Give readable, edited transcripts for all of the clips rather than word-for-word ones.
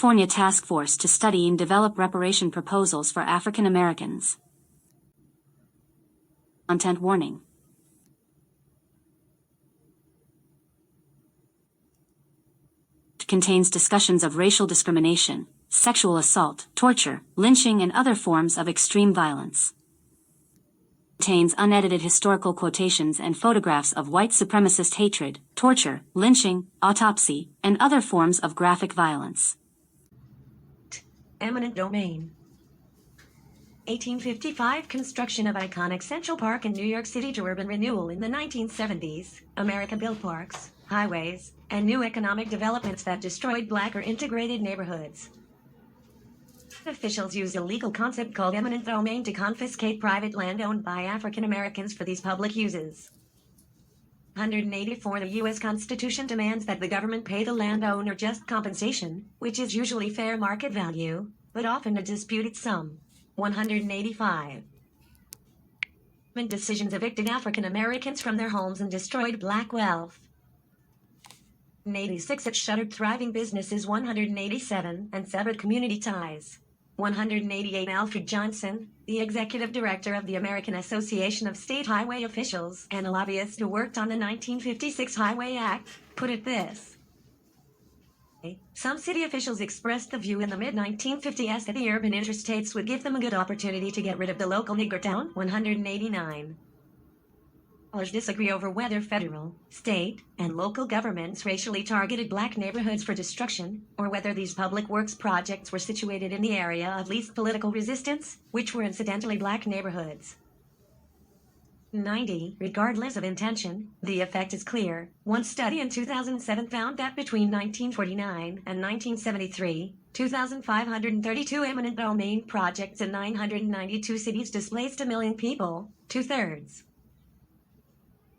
California task force to study and develop reparation proposals for African Americans. Content warning. Contains discussions of racial discrimination, sexual assault, torture, lynching, and other forms of extreme violence. Contains unedited historical quotations and photographs of white supremacist hatred, torture, lynching, autopsy, and other forms of graphic violence. Eminent domain. 1855 construction of iconic Central Park in New York City to urban renewal in the 1970s. America built parks, highways, and new economic developments that destroyed black or integrated neighborhoods. Officials used a legal concept called eminent domain to confiscate private land owned by African Americans for these public uses. 184 The U.S. Constitution demands that the government pay the landowner just compensation, which is usually fair market value, but often a disputed sum. 185 Decisions evicted African Americans from their homes and destroyed black wealth. 186 It shuttered thriving businesses. 187 and severed community ties. 188 Alfred Johnson, the executive director of the American Association of State Highway Officials and a lobbyist who worked on the 1956 Highway Act, put it this. Some city officials expressed the view in the mid-1950s that the urban interstates would give them a good opportunity to get rid of the local nigger town. 189 Disagree over whether federal, state, and local governments racially targeted black neighborhoods for destruction, or whether these public works projects were situated in the area of least political resistance, which were incidentally black neighborhoods. 90 Regardless of intention, the effect is clear. One study in 2007 found that between 1949 and 1973, 2,532 eminent domain projects in 992 cities displaced 1 million people, two-thirds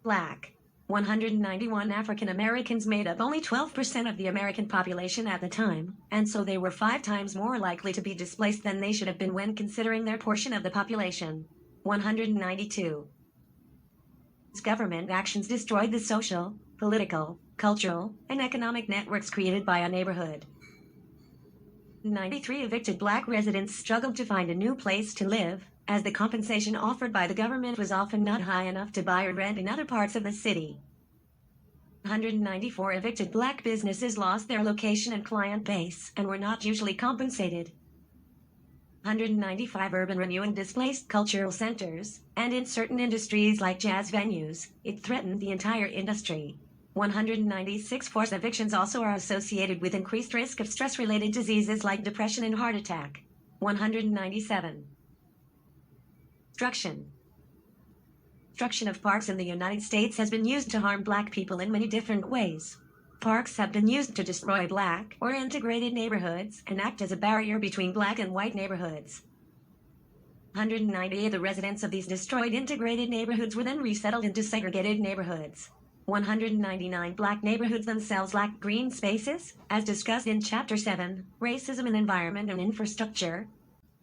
black. 191 African Americans made up only 12% of the American population at the time, and so they were 5 times more likely to be displaced than they should have been when considering their portion of the population. 192 Government actions destroyed the social, political, cultural, and economic networks created by a neighborhood. 93 Evicted black residents struggled to find a new place to live, as the compensation offered by the government was often not high enough to buy or rent in other parts of the city. 194 Evicted black businesses lost their location and client base and were not usually compensated. 195 Urban renewing displaced cultural centers, and in certain industries like jazz venues, it threatened the entire industry. 196 Forced evictions also are associated with increased risk of stress-related diseases like depression and heart attack. 197 Destruction of parks in the United States has been used to harm black people in many different ways. Parks have been used to destroy black or integrated neighborhoods and act as a barrier between black and white neighborhoods. 198 The residents of these destroyed integrated neighborhoods were then resettled into segregated neighborhoods. 199 Black neighborhoods themselves lack green spaces, as discussed in Chapter 7, Racism in Environment and Infrastructure,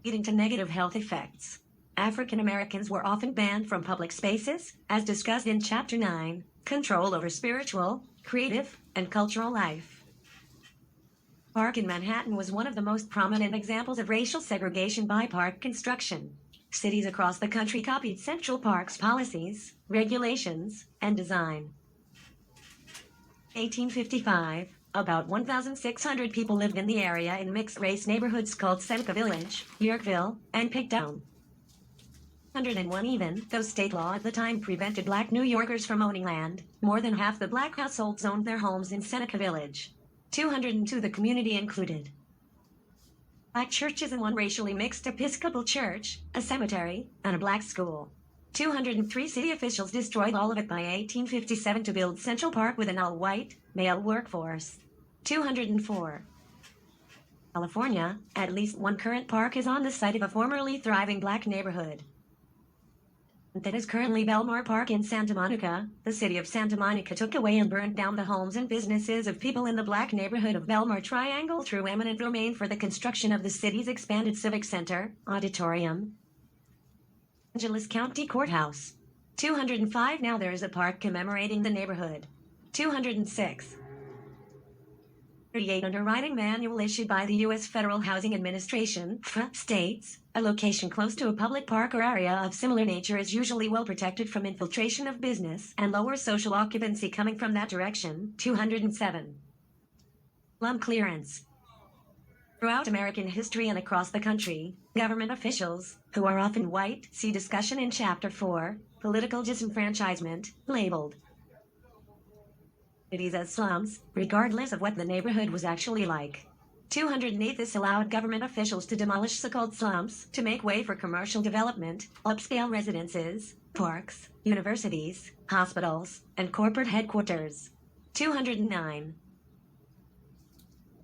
leading to negative health effects. African Americans were often banned from public spaces, as discussed in Chapter 9, Control over Spiritual, Creative, and Cultural Life. Park in Manhattan was one of the most prominent examples of racial segregation by park construction. Cities across the country copied Central Park's policies, regulations, and design. 1855, about 1,600 people lived in the area in mixed-race neighborhoods called Seneca Village, Yorkville, and Pigtown. 101 Even though state law at the time prevented black New Yorkers from owning land, more than half the black households owned their homes in Seneca Village. 202 The community included black churches and one racially mixed Episcopal church, a cemetery, and a black school. 203 City officials destroyed all of it by 1857 to build Central Park with an all-white, male workforce. 204 California, at least one current park is on the site of a formerly thriving black neighborhood. That is currently Belmar Park in Santa Monica. The city of Santa Monica took away and burned down the homes and businesses of people in the black neighborhood of Belmar Triangle through eminent domain for the construction of the city's expanded civic center, auditorium, Angeles County Courthouse. 205 Now there is a park commemorating the neighborhood. 206 38 Underwriting Manual issued by the U.S. Federal Housing Administration states, a location close to a public park or area of similar nature is usually well protected from infiltration of business and lower social occupancy coming from that direction. 207. Slum clearance. Throughout American history and across the country, government officials, who are often white, see discussion in Chapter 4, Political Disenfranchisement, labeled cities as slums, regardless of what the neighborhood was actually like. 208 This allowed government officials to demolish so-called slums to make way for commercial development, upscale residences, parks, universities, hospitals, and corporate headquarters. 209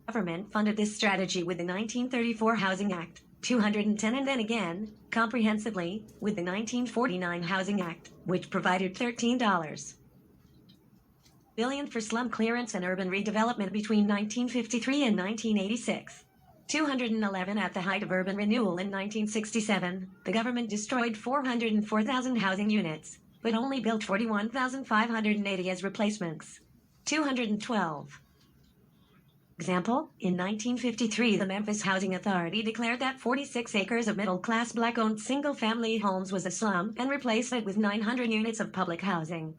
Government funded this strategy with the 1934 Housing Act. 210 and then again, comprehensively, with the 1949 Housing Act, which provided $13 billion for slum clearance and urban redevelopment between 1953 and 1986. 211 At the height of urban renewal in 1967, the government destroyed 404,000 housing units, but only built 41,580 as replacements. 212 Example, in 1953 the Memphis Housing Authority declared that 46 acres of middle-class black-owned single-family homes was a slum and replaced it with 900 units of public housing.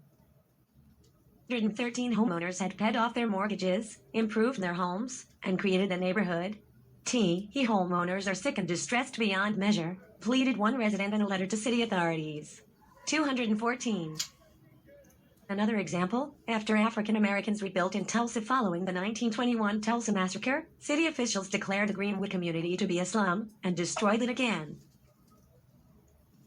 113 homeowners had paid off their mortgages, improved their homes, and created a neighborhood. Homeowners are sick and distressed beyond measure, pleaded one resident in a letter to city authorities. 214 Another example, after African Americans rebuilt in Tulsa following the 1921 Tulsa Massacre, city officials declared the Greenwood community to be a slum, and destroyed it again.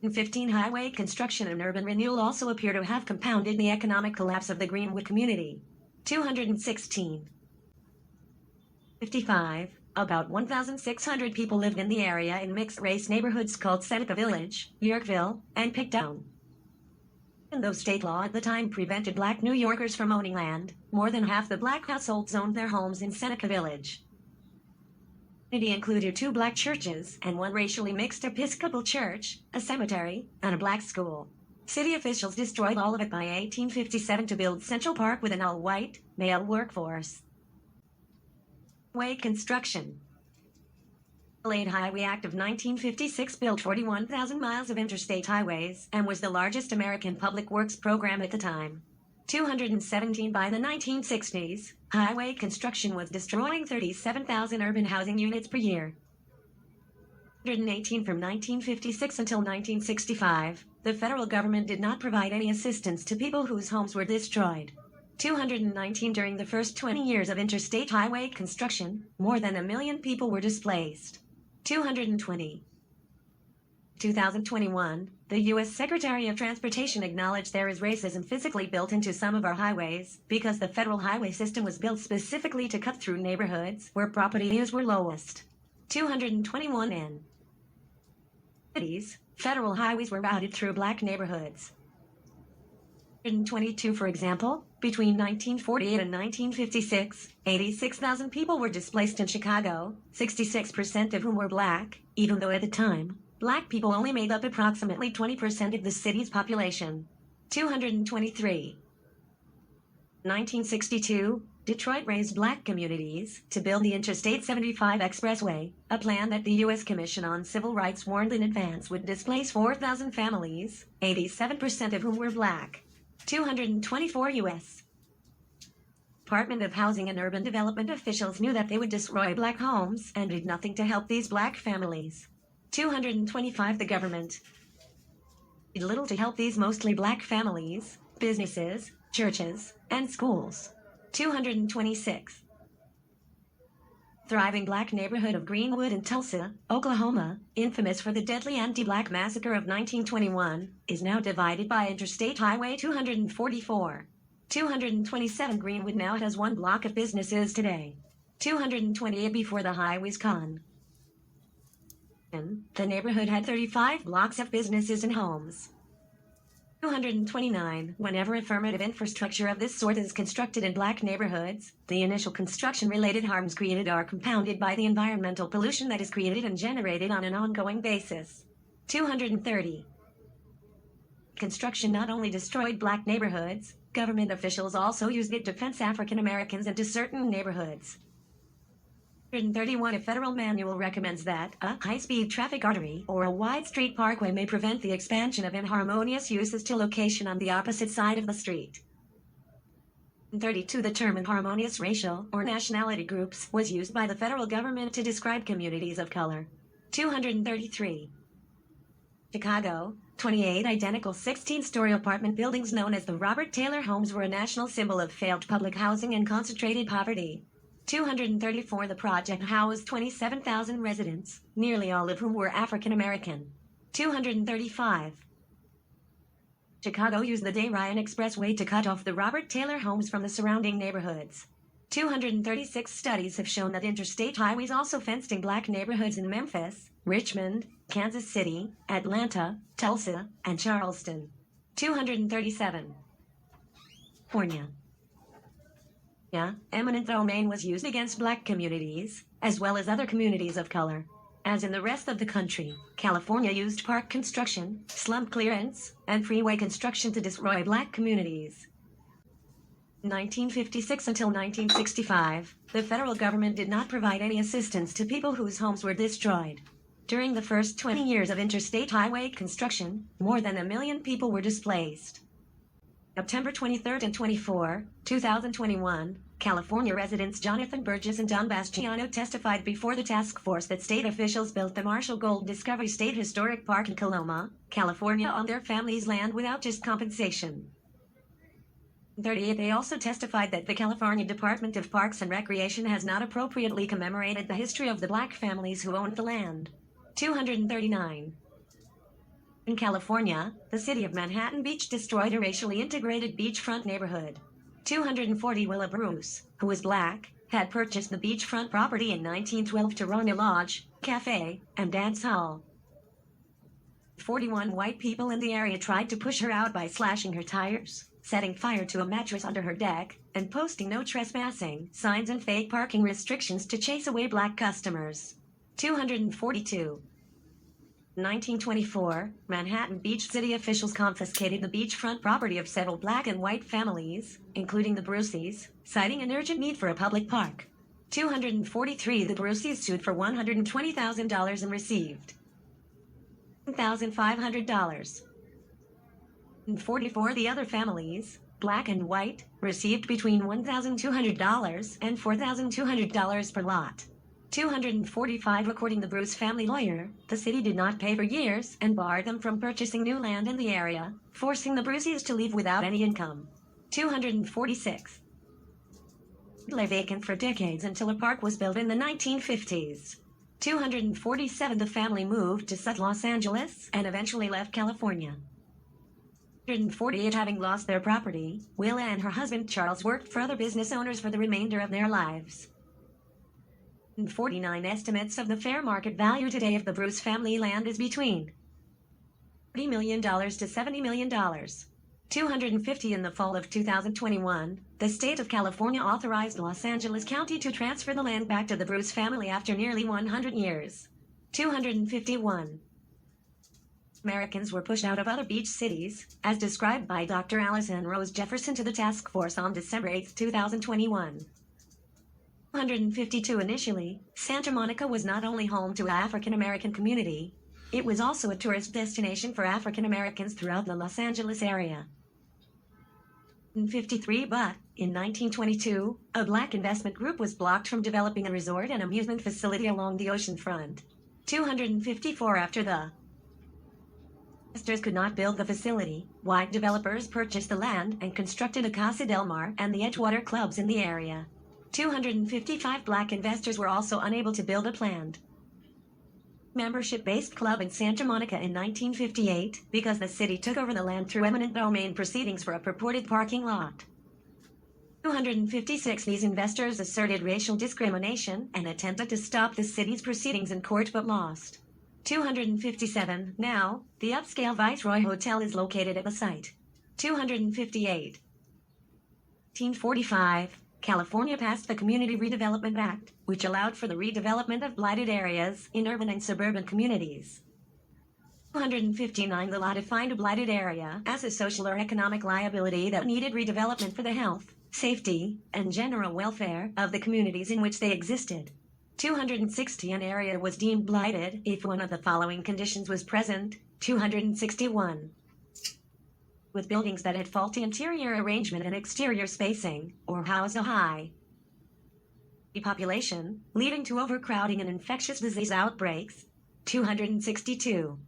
15 Highway construction and urban renewal also appear to have compounded the economic collapse of the Greenwood community. 216 55 About 1,600 people lived in the area in mixed-race neighborhoods called Seneca Village, Yorkville, and Pigtown. And though state law at the time prevented black New Yorkers from owning land, more than half the black households owned their homes in Seneca Village. It included 2 black churches and 1 racially mixed Episcopal church, a cemetery, and a black school. City officials destroyed all of it by 1857 to build Central Park with an all-white, male workforce. Highway construction. The Late Highway Act of 1956 built 41,000 miles of interstate highways and was the largest American public works program at the time. 217 By the 1960s, highway construction was destroying 37,000 urban housing units per year. 118 From 1956 until 1965, the federal government did not provide any assistance to people whose homes were destroyed. 219 During the first 20 years of interstate highway construction, more than 1 million people were displaced. 220 2021, the U.S. Secretary of Transportation acknowledged there is racism physically built into some of our highways because the federal highway system was built specifically to cut through neighborhoods where property values were lowest. 221 In cities, federal highways were routed through black neighborhoods. 122 For example, between 1948 and 1956, 86,000 people were displaced in Chicago, 66% of whom were black, even though at the time, black people only made up approximately 20% of the city's population. 223 1962, Detroit raised black communities to build the Interstate 75 Expressway, a plan that the U.S. Commission on Civil Rights warned in advance would displace 4,000 families, 87% of whom were black. 224 U.S. Department of Housing and Urban Development officials knew that they would destroy black homes and did nothing to help these black families. 225 The government did little to help these mostly black families, businesses, churches, and schools. 226 Thriving black neighborhood of Greenwood in Tulsa, Oklahoma, infamous for the deadly anti-black massacre of 1921, is now divided by Interstate Highway 244. 227 Greenwood now has 1 block of businesses today. 228 Before the highway's con. The neighborhood had 35 blocks of businesses and homes. 229 Whenever affirmative infrastructure of this sort is constructed in black neighborhoods, the initial construction-related harms created are compounded by the environmental pollution that is created and generated on an ongoing basis. 230 Construction not only destroyed black neighborhoods, government officials also used it to fence African Americans into certain neighborhoods. 131 A federal manual recommends that a high-speed traffic artery or a wide street parkway may prevent the expansion of inharmonious uses to location on the opposite side of the street. 32 The term inharmonious racial or nationality groups was used by the federal government to describe communities of color. 233 Chicago, 28 identical 16-story apartment buildings known as the Robert Taylor homes were a national symbol of failed public housing and concentrated poverty. 234 The project housed 27,000 residents, nearly all of whom were African American. 235 Chicago used the Darien Expressway to cut off the Robert Taylor homes from the surrounding neighborhoods. 236 Studies have shown that interstate highways also fenced in black neighborhoods in Memphis, Richmond, Kansas City, Atlanta, Tulsa, and Charleston. 237 California. Eminent domain was used against black communities, as well as other communities of color. As in the rest of the country, California used park construction, slum clearance, and freeway construction to destroy black communities. 1956 until 1965, the federal government did not provide any assistance to people whose homes were destroyed. During the first 20 years of interstate highway construction, more than 1 million people were displaced. September 23 and 24, 2021, California residents Jonathan Burgess and Don Bastiano testified before the task force that state officials built the Marshall Gold Discovery State Historic Park in Coloma, California on their family's land without just compensation. 38 They also testified that the California Department of Parks and Recreation has not appropriately commemorated the history of the black families who owned the land. 239 In California, the city of Manhattan Beach destroyed a racially integrated beachfront neighborhood. 240 Willa Bruce, who was black, had purchased the beachfront property in 1912 to run a lodge, cafe, and dance hall. 41 White people in the area tried to push her out by slashing her tires, setting fire to a mattress under her deck, and posting no trespassing signs and fake parking restrictions to chase away black customers. 242 1924, Manhattan Beach city officials confiscated the beachfront property of several black and white families, including the Bruceys, citing an urgent need for a public park. 243 The Bruceys sued for $120,000 and received $1,500. And 44 The other families, black and white, received between $1,200 and $4,200 per lot. 245 According to the Bruce family lawyer, the city did not pay for years and barred them from purchasing new land in the area, forcing the Bruceys to leave without any income. 246 Lay vacant for decades until a park was built in the 1950s. 247 The family moved to South Los Angeles and eventually left California. 148 Having lost their property, Willa and her husband Charles worked for other business owners for the remainder of their lives. 49 Estimates of the fair market value today of the Bruce family land is between $30 million to $70 million. 250 In the fall of 2021, the state of California authorized Los Angeles County to transfer the land back to the Bruce family after nearly 100 years. 251 Americans were pushed out of other beach cities, as described by Dr. Allison Rose Jefferson to the task force on December 8, 2021. 252 Initially, Santa Monica was not only home to an African American community, it was also a tourist destination for African Americans throughout the Los Angeles area. 53 But, in 1922, a black investment group was blocked from developing a resort and amusement facility along the ocean front. 254 After the investors could not build the facility, white developers purchased the land and constructed a Casa del Mar and the Edgewater clubs in the area. 255 Black investors were also unable to build a planned membership-based club in Santa Monica in 1958 because the city took over the land through eminent domain proceedings for a purported parking lot. 256 These investors asserted racial discrimination and attempted to stop the city's proceedings in court but lost. 257 Now, the upscale Viceroy Hotel is located at the site. 258 1945 California passed the Community Redevelopment Act, which allowed for the redevelopment of blighted areas in urban and suburban communities. 259 The law defined a blighted area as a social or economic liability that needed redevelopment for the health, safety, and general welfare of the communities in which they existed. 260. An area was deemed blighted if one of the following conditions was present. 261. With buildings that had faulty interior arrangement and exterior spacing, or housed a high depopulation, leading to overcrowding and infectious disease outbreaks. 262.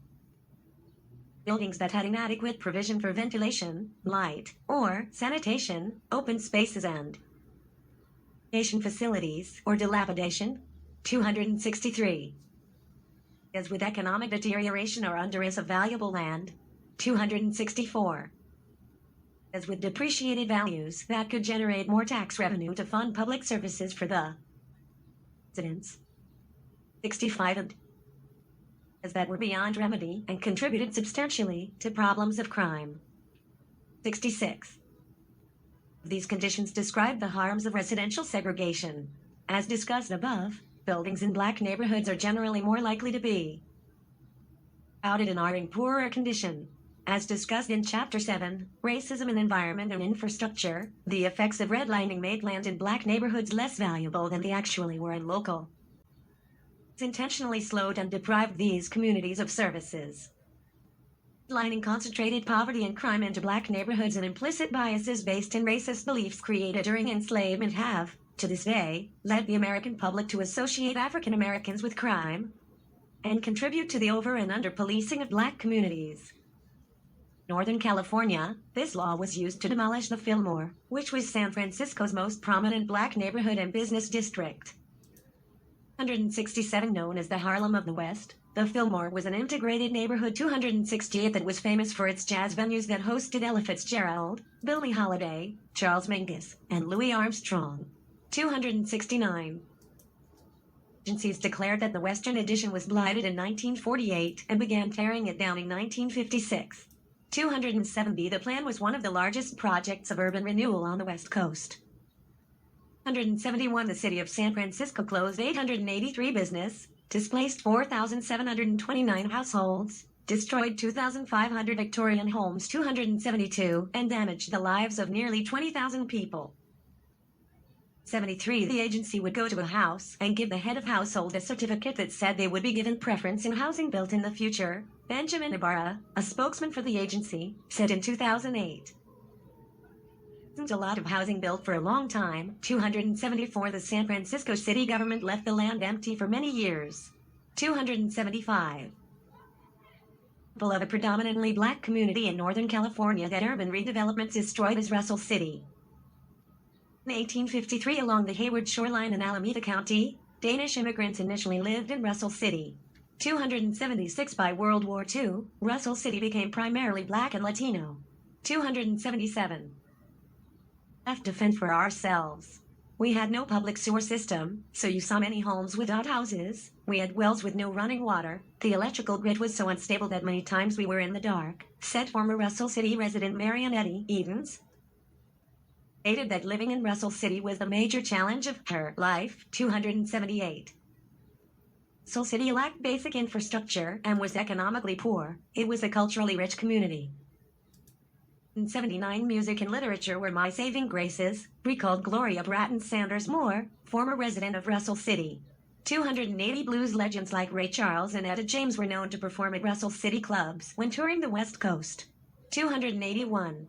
Buildings that had inadequate provision for ventilation, light, or sanitation, open spaces and irrigation facilities, or dilapidation. 263. As with economic deterioration or underuse of valuable land. 264. As with depreciated values that could generate more tax revenue to fund public services for the residents. 65. And as that were beyond remedy and contributed substantially to problems of crime. 66. These conditions describe the harms of residential segregation. As discussed above, buildings in black neighborhoods are generally more likely to be crowded and are in poorer condition. As discussed in Chapter 7, Racism in Environment and Infrastructure, the effects of redlining made land in black neighborhoods less valuable than they actually were in local. It's intentionally slowed and deprived these communities of services. Redlining concentrated poverty and crime into black neighborhoods, and implicit biases based in racist beliefs created during enslavement have, to this day, led the American public to associate African Americans with crime and contribute to the over and under policing of black communities. Northern California, this law was used to demolish the Fillmore, which was San Francisco's most prominent black neighborhood and business district. 167. Known as the Harlem of the West, the Fillmore was an integrated neighborhood. 268. That was famous for its jazz venues that hosted Ella Fitzgerald, Billie Holiday, Charles Mingus, and Louis Armstrong. 269. Agencies declared that the Western Addition was blighted in 1948 and began tearing it down in 1956. 270. The plan was one of the largest projects of urban renewal on the West Coast. 171. The city of San Francisco closed 883 business, displaced 4,729 households, destroyed 2,500 Victorian homes, 272, and damaged the lives of nearly 20,000 people. 73. The agency would go to a house and give the head of household a certificate that said they would be given preference in housing built in the future. Benjamin Ibarra, a spokesman for the agency, said in 2008. A lot of housing built for a long time. 274. The San Francisco city government left the land empty for many years. 275. Of a predominantly black community in Northern California that urban redevelopment destroyed is Russell City. In 1853, along the Hayward shoreline in Alameda County, Danish immigrants initially lived in Russell City. 276. By World War II, Russell City became primarily black and Latino. 277. Left to fend for ourselves. We had no public sewer system, so you saw many homes without houses. We had wells with no running water. The electrical grid was so unstable that many times we were in the dark, said former Russell City resident Marion Eddy Edens. Stated that living in Russell City was the major challenge of her life. 278. Russell City lacked basic infrastructure and was economically poor. It was a culturally rich community. In 79. Music and literature were my saving graces, recalled Gloria Bratton Sanders Moore, former resident of Russell City. 280. Blues legends like Ray Charles and Etta James were known to perform at Russell City clubs when touring the West Coast. 281.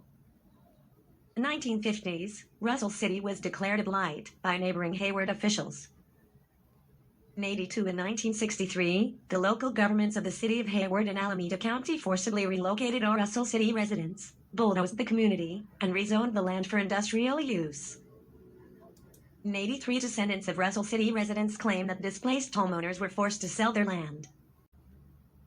In the 1950s, Russell City was declared a blight by neighboring Hayward officials. In 82. In 1963, the local governments of the city of Hayward and Alameda County forcibly relocated all Russell City residents, bulldozed the community, and rezoned the land for industrial use. In 83. Descendants of Russell City residents claim that displaced homeowners were forced to sell their land.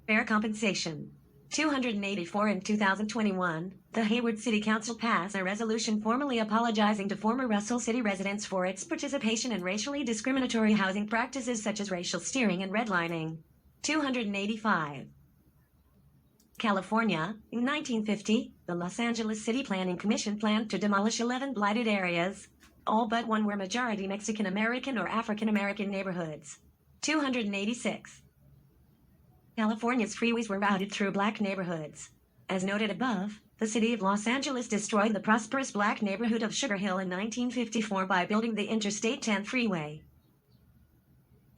Fair compensation. 284. In 2021, the Hayward City Council passed a resolution formally apologizing to former Russell City residents for its participation in racially discriminatory housing practices such as racial steering and redlining. 285. California, in 1950, the Los Angeles City Planning Commission planned to demolish 11 blighted areas. All but one were majority Mexican American or African American neighborhoods. 286. California's freeways were routed through black neighborhoods. As noted above, the city of Los Angeles destroyed the prosperous black neighborhood of Sugar Hill in 1954 by building the Interstate 10 freeway.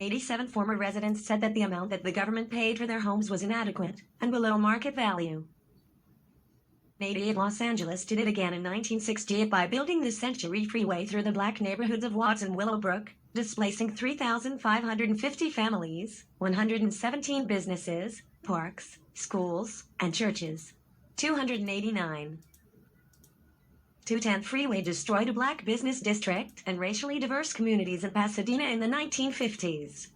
87 former residents said that the amount that the government paid for their homes was inadequate and below market value. 88 Los Angeles did it again in 1968 by building the Century Freeway through the black neighborhoods of Watts and Willowbrook, displacing 3,550 families, 117 businesses, parks, schools, and churches. 289. 210 Freeway destroyed a black business district and racially diverse communities in Pasadena in the 1950s.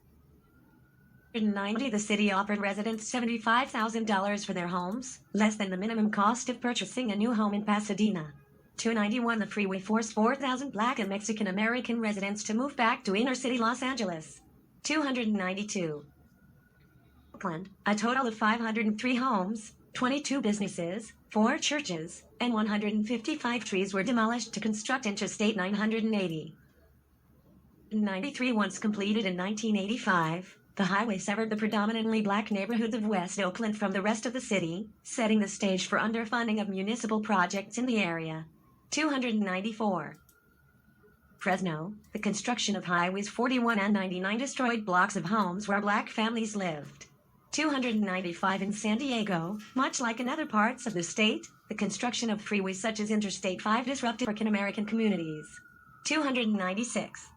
190 The city offered residents $75,000 for their homes, less than the minimum cost of purchasing a new home in Pasadena. 291 The freeway forced 4,000 black and Mexican American residents to move back to inner-city Los Angeles. 292. Oakland, a total of 503 homes, 22 businesses, 4 churches, and 155 trees were demolished to construct Interstate 980. 93 Once completed in 1985, the highway severed the predominantly black neighborhoods of West Oakland from the rest of the city, setting the stage for underfunding of municipal projects in the area. 294. Fresno, the construction of highways 41 and 99 destroyed blocks of homes where black families lived. 295 In San Diego, much like in other parts of the state, the construction of freeways such as Interstate 5 disrupted African American communities. 296.